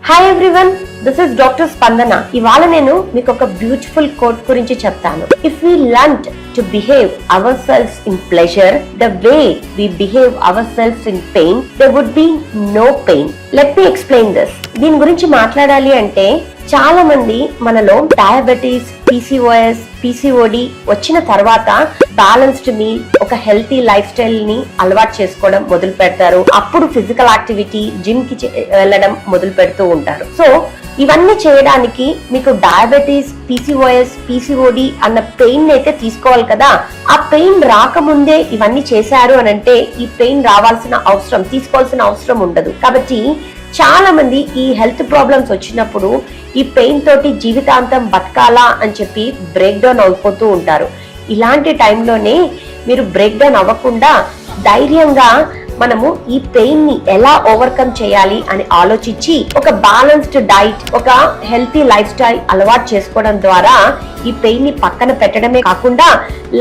Hi everyone, this is doctor Spandana. ఇవాళ నేను మీకు ఒక బ్యూటిఫుల్ కోట్ గురించి చెప్తాను. If we learn to behave ourselves in pleasure the way we behave ourselves in pain there would be no pain. Let me explain this. దీని గురించి మాట్లాడాలి అంటే చాలా మంది మనలో డయాబెటీస్, PCOS, PCOD వచ్చిన తర్వాత బ్యాలెన్స్డ్ మీల్, ఒక హెల్తీ లైఫ్ స్టైల్ ని అలవాటు చేసుకోవడం మొదలు పెడతారు. అప్పుడు ఫిజికల్ యాక్టివిటీ, జిమ్ కి వెళ్ళడం మొదలు పెడుతూ ఉంటారు. సో ఇవన్నీ చేయడానికి మీకు డయాబెటీస్, PCOS, PCOD అన్న పెయిన్ అయితే తీసుకోవాలి కదా. ఆ పెయిన్ రాకముందే ఇవన్నీ చేశారు అని అంటే ఈ పెయిన్ తీసుకోవాల్సిన అవసరం ఉండదు. కాబట్టి చాలా మంది ఈ హెల్త్ ప్రాబ్లమ్స్ వచ్చినప్పుడు ఈ పెయిన్ తోటి జీవితాంతం బతకాలా అని చెప్పి బ్రేక్ డౌన్ అయిపోతూ ఉంటారు. ఇలాంటి టైంలోనే మీరు బ్రేక్ డౌన్ అవ్వకుండా ధైర్యంగా మనము ఈ పెయిన్ ని ఎలా ఓవర్కమ్ చేయాలి అని ఆలోచించి ఒక బ్యాలెన్స్డ్ డైట్, ఒక హెల్తీ లైఫ్ స్టైల్ అలవాటు చేసుకోవడం ద్వారా ఈ పెయిన్ ని పక్కన పెట్టడమే కాకుండా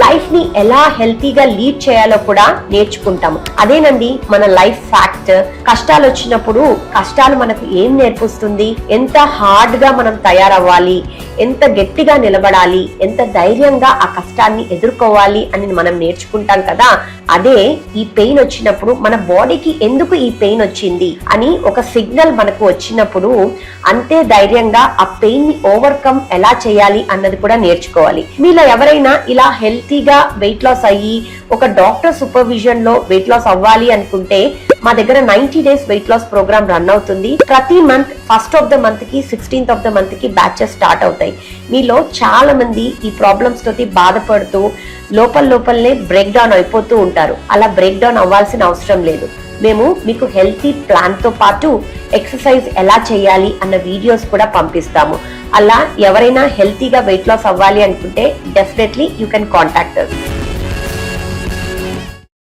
లైఫ్ ని ఎలా హెల్తీగా లీడ్ చేయాలో కూడా నేర్చుకుంటాము. అదేనండి మన లైఫ్ ఫ్యాక్ట్. కష్టాలు వచ్చినప్పుడు కష్టాలు మనకు ఏం నేర్పిస్తుంది, ఎంత హార్డ్ గా మనం తయారవ్వాలి, ఎంత గట్టిగా నిలబడాలి, ఎంత ధైర్యంగా ఆ కష్టాన్ని ఎదుర్కోవాలి అని మనం నేర్చుకుంటాం కదా. అదే ఈ పెయిన్ వచ్చినప్పుడు మన బాడీకి ఎందుకు ఈ పెయిన్ వచ్చింది అని ఒక సిగ్నల్ మనకు వచ్చినప్పుడు అంతే ధైర్యంగా ఆ పెయిన్ ని ఓవర్కమ్ ఎలా చేయాలి అన్నది కూడా నేర్చుకోవాలి. మీలో ఎవరైనా ఇలా హెల్తీగా వెయిట్ లాస్ అయ్యి ఒక డాక్టర్ సూపర్విజన్ లో వెయిట్ లాస్ అవ్వాలి అనుకుంటే మా దగ్గర 90 days weight loss programme run అవుతుంది. ప్రతి month 1st of the month కి 16th of the month కి బ్యాచెస్ స్టార్ట్ అవుతాయి. మీలో చాలా మంది ఈ ప్రాబ్లమ్స్ తోటి బాధపడుతూ లోపలనే బ్రేక్ డౌన్ అయిపోతూ ఉంటారు. అలా బ్రేక్ డౌన్ అవ్వాల్సిన అవసరం లేదు. మేము మీకు హెల్తీ ప్లాన్ తో పాటు ఎక్సర్సైజ్ ఎలా చేయాలి అన్న వీడియోస్ కూడా పంపిస్తాము. అలా ఎవరైనా హెల్తీగా వెయిట్ లాస్ అవ్వాలి అనుకుంటే definitely you can contact us.